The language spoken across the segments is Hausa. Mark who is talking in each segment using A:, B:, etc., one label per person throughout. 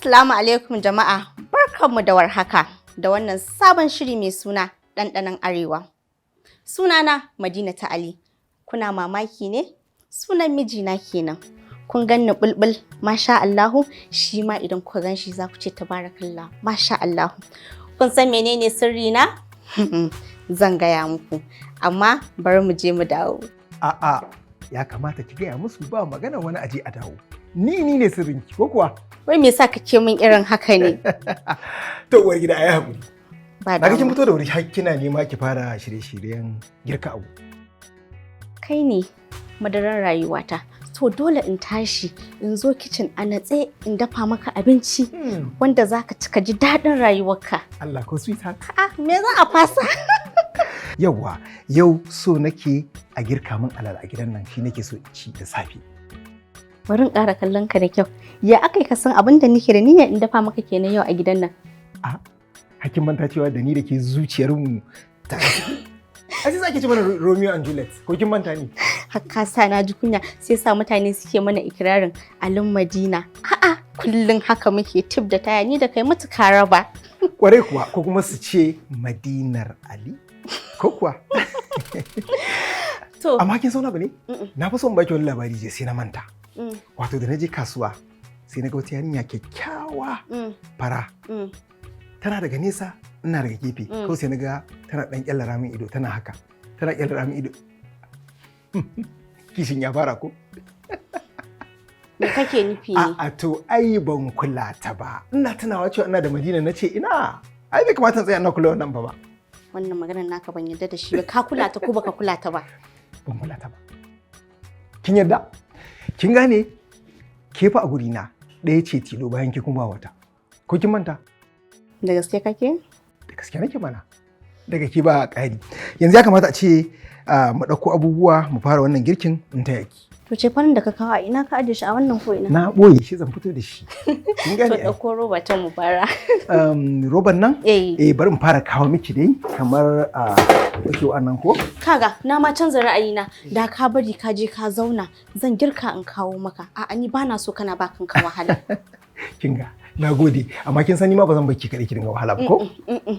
A: Assalamu alaikum jama'a, barkanmu da warhaka da wannan sabon shiri mai suna Dandanon Arewa. Sunana Madina ta Ali. Kuna mamaki ne? Sunan mijina kenan. Kun ganni bulbul, masha Allahu, shi ma idan kuka gan shi za ku ce tabarakallah, masha Allahu. Kun san menene sirri na? Zan gaya muku, amma bari mu je mu dawo.
B: A'a, ya kamata ki gaya musu ba magana wani aje a dawo. Ni ne sirrinki ko kuwa?
A: Wai me yasa kake min irin haka ne?
B: To uwar gida ayi hakuri.
A: Ba
B: Na
A: damu.
B: kin fito da wuri har kina nema ki fara shirye-shiryen girka abu.
A: Kai ne madarar rayuwata. To dole in tashi in zo kicin a natse in dafa maka abinci wanda zaka ci ka ji daɗin rayuwarka.
B: Allah ko sweetheart.
A: Me za a fasa?
B: Yawwa, yau so nake a girka min alala a gidan nan shi nake so in ci da safe.
A: Bari in ƙara kallon ka da kyau. Ya aka yi ka san abin da nake da niyyar in dafa maka kenan yau a gidan nan?
B: Hakin manta cewa da ni da ke zuciyarmu ta Ai sai ake ce mana Romeo and Juliet. Ko kin manta ni?
A: Hakka sa na ji kunya sai sa mutane suke mana ikirarin alin Madina. Kullum haka muke tib da taya ni da kai mutuka raba.
B: Kwarai kuwa ko kuma su ce Madinar Ali? Ko kuwa?
A: To,
B: Amma kin sauna ba ne? Na fi son baki wani labari je sai na manta. Wato da na je kasuwa sai na ga wata yarinya kyakkyawa fara. Tana daga nesa ina daga gefe kawai sai na ga tana dan kyallara min ido tana haka. Tana kyallara min ido. Kishin ya fara ko?
A: me kake nufi ne?
B: A'a to ai ban kula ta ba. Ina tunawa cewa ina da Madina na ce ina. Ai bai kamata in tsaya ina kula wannan ba.
A: Wannan maganar naka ban yarda da shi ba. Ka kula ta ko baka kula ta ba?
B: Ban kula ta ba. Kin yarda? Kin gane? Ke fa a guri na ɗaya ce tilo bayan ki kuma wata. Ko kin manta?
A: Da gaske kake?
B: Da gaske nake mana. Daga ke ba ƙari. Yanzu ya kamata a ce mu ɗauko abubuwa mu fara wannan girkin in taya ki.
A: To ce farin da ka kawo a ina ka ajiye shi a wannan ko ina?
B: Na ɓoye shi zan fito da shi. Kin
A: To
B: gane? ai?
A: ɗauko roba ta mu fara.
B: Roban nan?
A: Eh.
B: Bari in fara kawo miki dai kamar ɗauke wa'annan ko?
A: Kaga na ma canza ra'ayina da ka bari ka je ka zauna zan girka in kawo maka. A'a ni bana so kana ba kanka wahala.
B: Kin ga? Na gode. Amma kin san ni ma ba zan baki kaɗai ki dinga wahala ba ko?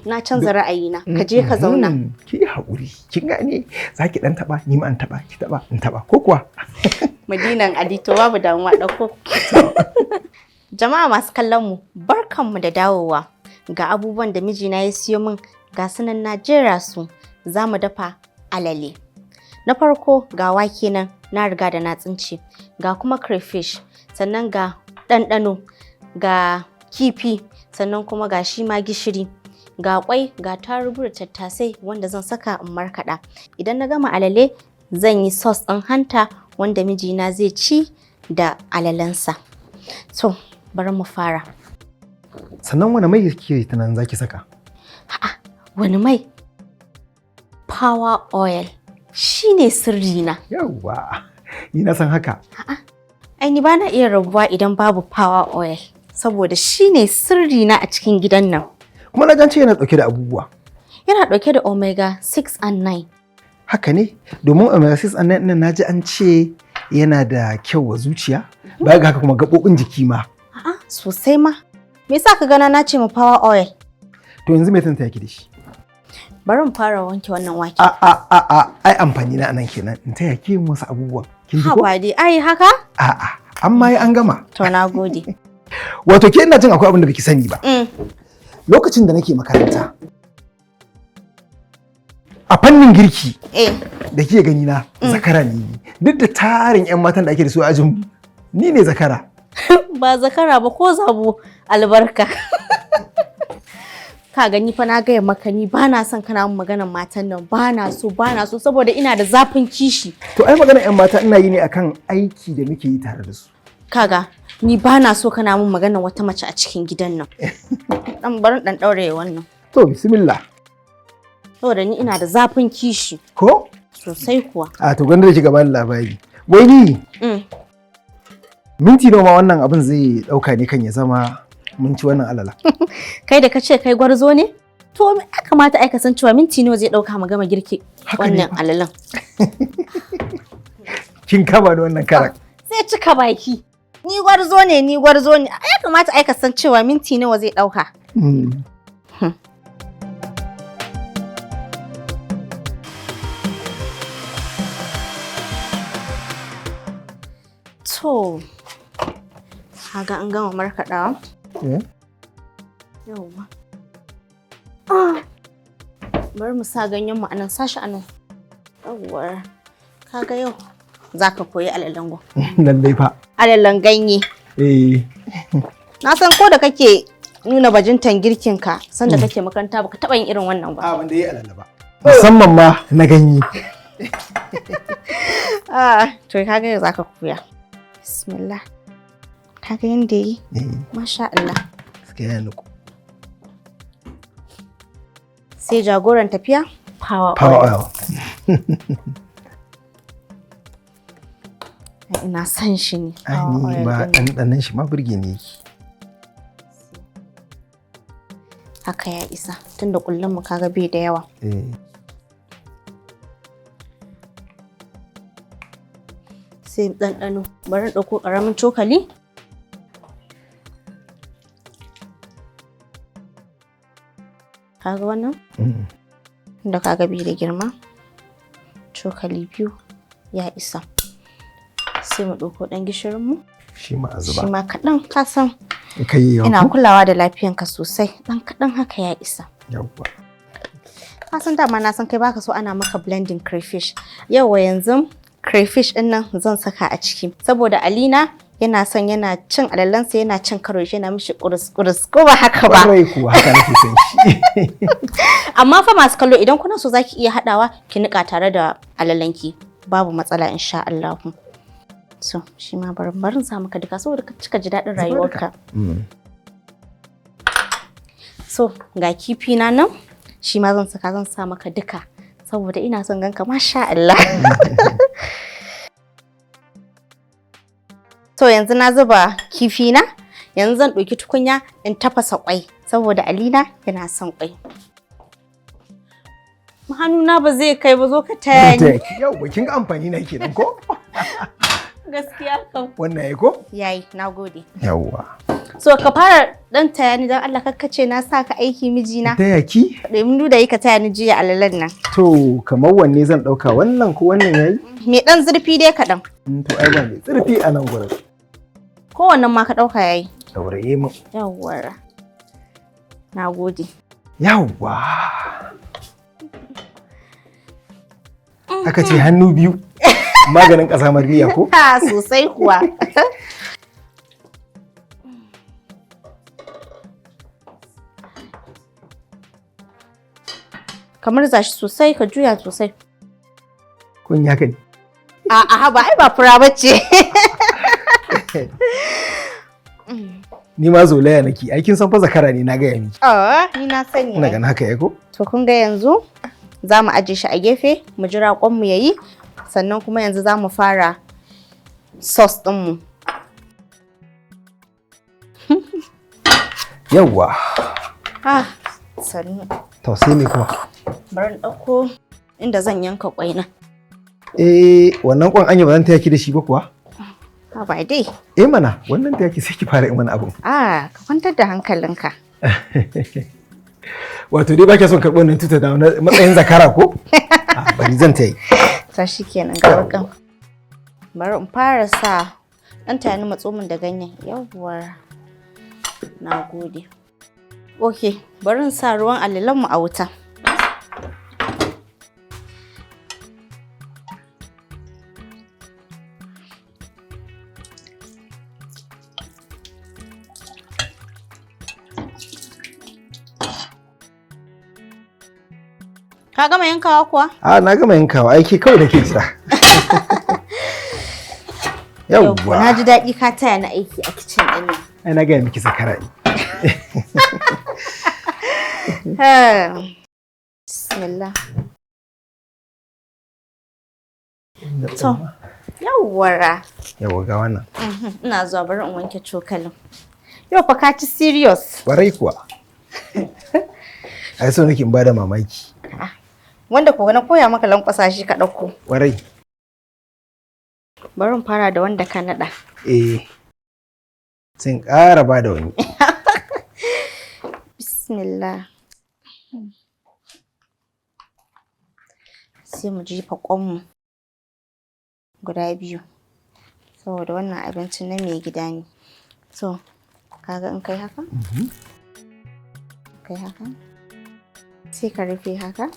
A: Na canza ra'ayina. Ka je ka zauna.
B: Ki haƙuri. Kin gane? Za ki ɗan taɓa, ni ma an taɓa, ki taɓa, in taɓa. Ko kuwa?
A: Madinan Adito babu damuwa ɗauko. Jama'a masu kallon mu barkanmu da dawowa. Ga abubuwan da mijina ya siyo min ga sunan na jera su. Za mu dafa alale. Na farko ga wake nan na riga da na tsince. Ga kuma crayfish. Sannan ga ɗanɗano. Ga kifi. Sannan kuma ga shi ma gishiri. Ga kwai, ga tarugu da tattasai wanda zan saka in markaɗa. Idan na gama alale zan yi sauce ɗin hanta wanda mijina zai ci da alalensa. To, bari mu fara.
B: Sannan wani mai kike tunanin za ki saka?
A: Wani mai? Power oil. Shi ne sirrina.
B: Yawwa, ni na san haka.
A: Ai ni ba na iya rabuwa idan babu power oil. Saboda shi ne sirrina a cikin gidan nan.
B: Kuma na gance yana ɗauke da abubuwa.
A: Yana ɗauke da omega 6 and 9.
B: Haka ne, domin omega 6 ɗin nan na ji an ce yana da kyau wa zuciya, baya ga haka kuma gaɓoɓin jiki ma.
A: Sosai ma. Me yasa ka gana na ce mu power oil?
B: To yanzu me tanta yake da shi?
A: Bari mu fara wanke wannan wake.
B: Ai amfani na anan kenan in taya ki yin wasu abubuwan. Kin ji ko?
A: Ba dai ai haka?
B: Amma an gama.
A: To na gode.
B: Wato ke ina jin akwai abin da baki sani ba. Lokacin da nake makaranta. A fannin girki. Da kike gani na zakara ne. Duk da tarin 'yan matan da ake da su a ajin ni ne zakara.
A: Ba zakara ba ko zabo albarka. Ka gani fa na gaya maka ni ba na son kana mun maganar matan nan ba na so saboda ina da zafin kishi.
B: To ai maganar 'yan mata ina yi ne akan aiki da muke yi tare da su.
A: Kaga ni ba na so kana mun maganar wata mace a cikin gidan nan. Dan barin dan daure wannan.
B: To bismillah.
A: Saboda ni ina da zafin kishi.
B: Ko?
A: Sosai kuwa.
B: To gwanda da ki gaban labari. Wai ni? Minti nawa wannan abin zai dauka ne kan ya zama mun ci wannan alala.
A: Kai da kace kai gwarzo ne? To me ya kamata ai ka san cewa minti nawa zai dauka mu gama girki wannan alalan.
B: Kin kama da wannan karak.
A: Sai cika baki. Ni gwarzo ne. Ya kamata ai ka san cewa minti nawa zai dauka. To, kaga an gama markaɗawa? Yawwa. Bari mu sa ganyen mu anan, sashi anan. Yawwa. Kaga yau za ka koyi alalango.
B: Lallai fa.
A: Alalan ganye. Na san ko da kake nuna bajintan girkinka, sanda kake makaranta baka taɓa yin irin wannan ba.
B: Ban da yi alala ba. Musamman ma na ganye.
A: To kaga yau za ka koya. Bismillah. Kaga yanda yi? Masha Allah.
B: Gaskiya ya nuku.
A: Sai jagoran tafiya? Power oil. Ina son shi ne.
B: Ai ba ɗanɗanon shi ma burge ne yake.
A: Haka ya isa, tunda kullum mu kaga bai da yawa. Sai ɗanɗano, bari ɗauko ƙaramin cokali. Kaga wannan? Da kaga bai da girma. Cokali biyu ya isa. Sai mu ɗauko ɗan gishirinmu.
B: Shi ma a zuba.
A: Shi ma kaɗan, ka san
B: ina
A: kulawa da lafiyanka sosai. Ɗan kaɗan haka ya isa.
B: Yawwa.
A: Ka san dama na san kai baka so ana maka blending crayfish. Yawwa yanzu crayfish ɗin nan zan saka a ciki. Saboda Alina yana son yana cin alalansa yana cin karo yana mishi kurus ko ba haka ba.
B: Kwarai kuwa haka nake son shi.
A: Amma fa masu kallo idan kuna so zaki iya haɗawa ki niƙa tare da alalanki. Babu matsala insha Allah. So, shi ma barin sa maka duka saboda ka cika ji daɗin rayuwarka. So, ga kifi na nan, shi ma zan sa maka duka saboda ina son ganka masha Allah. So, yanzu na zuba kifi na, yanzu zan ɗauki tukunya in tafasa ƙwai saboda Alina yana son ƙwai. Hannuna ba zai kai ba, zo ka taya ni.
B: Yau, kin ga amfani na kenan ko?
A: Gaskiya kam.
B: Wannan yayi ko?
A: Yayi, nagode.
B: Yawwa.
A: So ka fara dan taya ni dan Allah kakkace na saka aiki mijina.
B: Taya ki?
A: Domin da yi ka taya ni jiya alalan nan.
B: To kamar wanne zan dauka, wannan ko wannan yayi?
A: Me dan zurfi dai kaɗan.
B: To ai ba me zurfi a nan gurin.
A: Ko wannan ma ka dauka yayi.
B: Dauraye mu.
A: Yawwa. Nagode.
B: Yawwa. Aka ce hannu biyu. Maganin ƙazamar miya ko?
A: Ha sosai kuwa. Kamar zashi sosai ka juya sosai.
B: Kun ya kai?
A: A'a ba ai ba fura bace.
B: Ni ma zolaya nake. Ai kin san fa zakara ne na ga miki.
A: Ni na sani.
B: Ina ganin haka ya ko?
A: To kun ga yanzu za mu aje shi a gefe mu jira kwan mu yayi. Sannan kuma yanzu za mu fara sauce ɗinmu.
B: Yawwa.
A: Sannu.
B: To sai me kuma?
A: Bari in ɗauko inda zan yanka ƙwai na.
B: Wannan ƙwan anya ba zan taya ki da shi ba kuwa?
A: Ba dai.
B: Mana wannan taya ki sai ki fara yin wani abu.
A: Ka kwantar da hankalinka.
B: Wato dai ba ki son karɓar wannan tuta da matsayin zakara ko? Bari zan tayi.
A: Ta shi kenan ga wakan. Bari in fara sa ɗan tayani matsomin da ganyen. Yawwa. Na gode. Ok, bari in sa ruwan alalanmu a wuta. Ka gama yankawa kuwa?
B: Na gama yankawa, aiki kawai nake jira. Yawwa.
A: Na ji daɗi ka taya na aiki a kicin ɗin nan.
B: Ai na gaya miki zakara ne.
A: Bismillah. To, yawwara.
B: Yawwa ga wannan.
A: Ina zuwa bari in wanke cokalin. Yau fa ka ci serious.
B: Warai kuwa. Ai so nake in bada mamaki.
A: Wanda ko na koya maka lankwasa shi ka ɗauko.
B: Warai.
A: Bari in fara da wanda ka naɗa.
B: sai in ƙara ba da wani.
A: Bismillah. Sai mu jefa ƙwanmu guda biyu. Saboda wannan abincin na mai gida ne. So, kaga in kai haka? Kai haka? Sai ka rufe haka?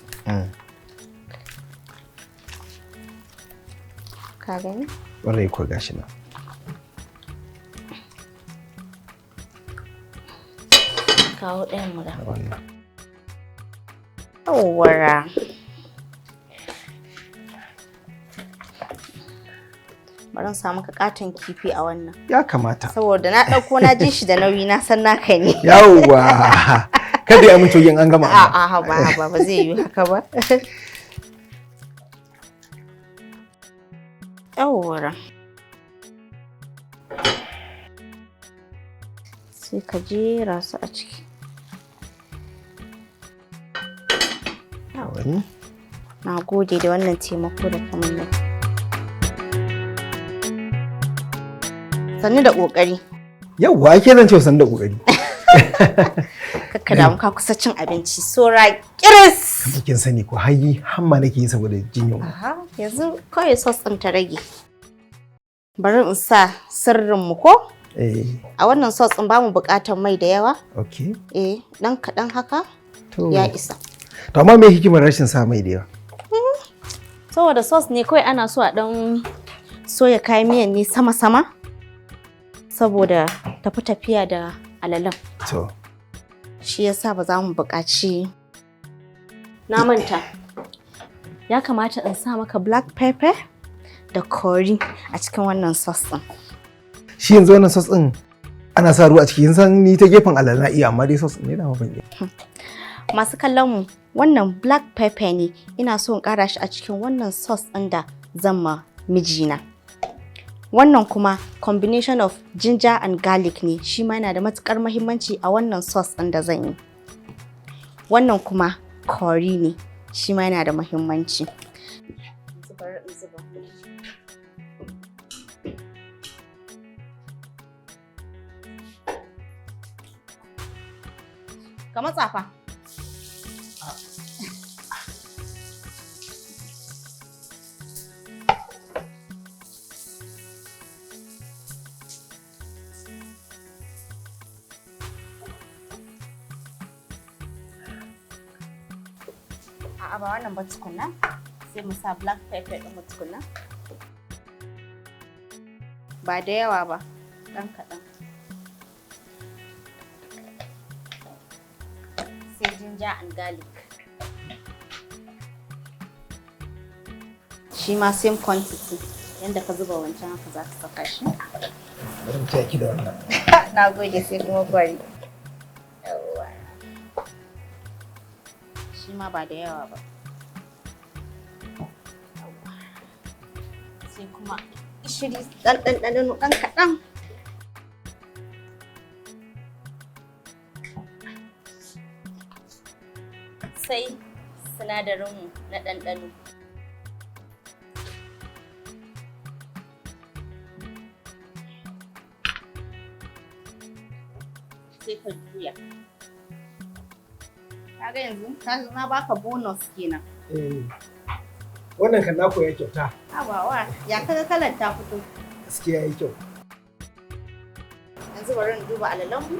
A: Ka gani?
B: Ƙwarai ko gashi nan.
A: Kawo ɗayan mu da.
B: Wannan.
A: Yawwara. Bari in samu katon kifi a wannan.
B: Ya kamata.
A: Saboda na ɗauko na ji shi da nauyi na san naka ne.
B: Yawwa. Kada ya mutu yin an gama.
A: A'a ba zai yi haka ba. Yawwara. Sai ka jera su a ciki.
B: Wani?
A: Na gode da wannan taimako da kamar nan. Sannu da ƙoƙari.
B: Yawwa ake zan ce sannu da ƙoƙari.
A: Kakka damu ka kusa cin abinci. Sora kiris.
B: Kamar kin sani ko hamma nake yi saboda jin yunwa.
A: Aha, yanzu kawai sos ɗin ta rage. Bari in sa sirrin mu ko? A wannan sos ɗin ba mu buƙatar mai da yawa.
B: Okay.
A: Dan kaɗan haka
B: To.
A: ya isa.
B: To amma me hikimar rashin sa mai da yawa?
A: Saboda sos ne kawai ana so a ɗan soya kayan miyan ne sama-sama. Saboda tafi tafiya da alalan.
B: To.
A: Shi yasa ba za mu buƙaci. Na manta. Ya kamata in sa maka black pepper da curry a cikin wannan sos ɗin.
B: Shi yanzu wannan sos ɗin ana sa ruwa a ciki, kin san ni ta gefen alala na iya amma dai sos ɗin ne da ban iya.
A: Masu kallon mu wannan black pepper ne ina so in ƙara shi a cikin wannan sos ɗin da zan ma mijina. Wannan kuma combination of ginger and garlic ne, shi ma yana da matuƙar muhimmanci a wannan sos ɗin da zan yi. Wannan kuma curry ne, shi ma yana da muhimmanci. Ka matsa fa. A'a ba wannan ba tukunna. Sai mu sa black pepper ɗin mu tukunna. Ba da yawa ba, ɗan kaɗan. Sai ginger and garlic. Shi ma same quantity. Yanda ka zuba wancan haka za ka saka shi.
B: Bari mu taya ki da wannan.
A: Na gode sai kuma gwari. Yawwa. Shi ma ba da yawa ba. Sai kuma gishiri ɗanɗano ɗan kaɗan. Sai sinadarinmu na ɗanɗano. Sai ka juya. Kaga yanzu na baka bonus kenan.
B: Wannan kan naku ya kyauta.
A: Abawa, ya kaga kalar ta fito.
B: Gaskiya yayi kyau.
A: Yanzu bari in duba alalanmu.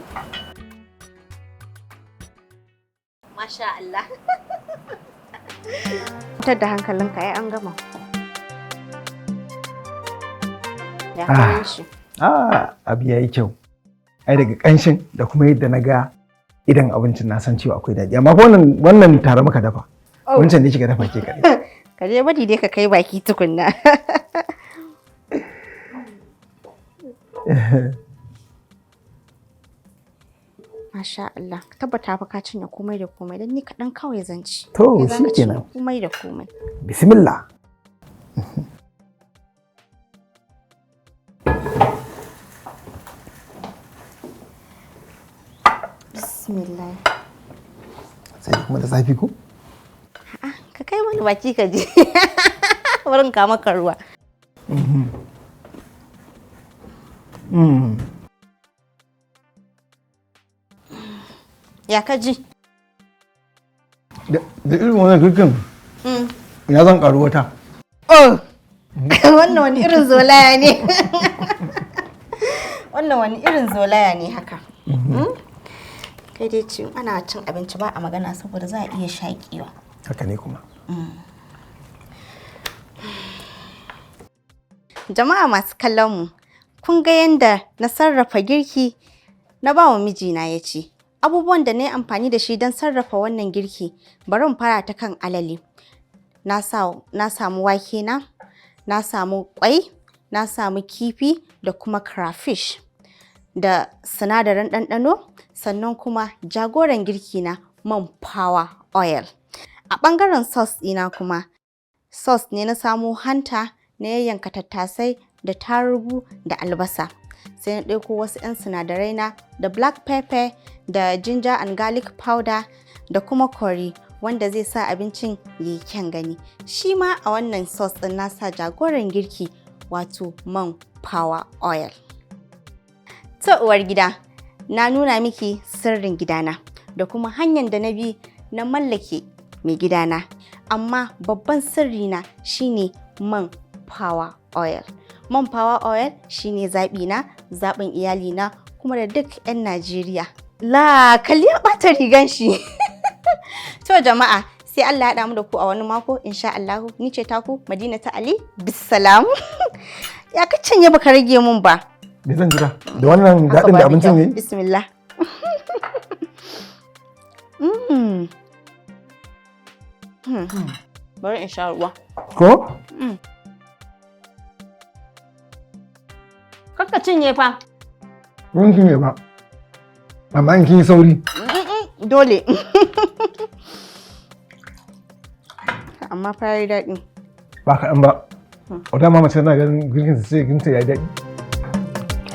A: Masha Allah. Fitar da hankalinka ai an gama. Ya kawo shi.
B: Abu yayi kyau. Ai daga ƙanshin da kuma yadda na ga idan abincin na san cewa akwai daɗi. Amma wannan tare muka dafa. Wancan ne kika dafa ke kaɗai.
A: Ka je bari dai ka kai baki tukunna. Masha Allah, ka tabbata fa ka cinye komai da komai dan ni kaɗan kawai zan ci.
B: To shikenan.
A: Komai da komai.
B: Bismillah.
A: Bismillah.
B: Sai kuma da zafi ko?
A: Ka kai mana baki ka je. Wurin ka maka ruwa. Ya ka ji?
B: Da irin wannan girkin ya zan karu wata.
A: Oh! Wannan wani irin zolaya ne. Wannan wani irin zolaya ne haka. Kai dai ci ana cin abinci ba a magana saboda za a iya shaƙewa.
B: Haka ne kuma.
A: Jama'a masu kallon mu, kun ga yadda na sarrafa girki na ba wa mijina ya ci. Abubuwan da na yi amfani da shi don sarrafa wannan girki, bari mu fara ta kan alale. Na samu wake na samu kwai, na samu kifi da kuma crayfish da sinadarin ɗanɗano, sannan kuma jagoran girki na man power oil. A ɓangaren sauce ɗina kuma, sauce ne na samo hanta na yayyanka tattasai da tarugu da albasa. Sai na ɗauko wasu 'yan sinadarai na da black pepper da ginger and garlic powder da kuma curry wanda zai sa abincin yayi kyan gani. Shi ma a wannan sauce ɗin na sa jagoran girki wato man power oil. Ta uwar gida, na nuna miki sirrin gidana da kuma hanyar da na bi na mallake mai gidana. Amma babban sirrina shine man power oil. Man power oil shine zaɓina, zaɓin iyalina kuma da duk 'yan Najeriya. Kalli ya ɓata rigan shi. To jama'a, sai Allah ya haɗa mu da ku a wani mako insha Allah. Ni ce taku Madina ta Ali. Bisalam. Ya ka canye baka rage mun ba.
B: Me zan jira? Da wannan daɗin da abincin ne?
A: Bismillah. Bari in sha ruwa.
B: Ko?
A: Kakka cinye fa.
B: Mun cinye ba. Amma in kin yi sauri.
A: Dole. Amma fa yayi daɗi.
B: Ba kaɗan ba. Wata ma mace tana ganin girkin su sai ginta yayi daɗi.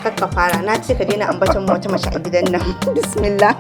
A: Kakka fara, na ce ka daina ambacin wata mace a gidan nan. Bismillah.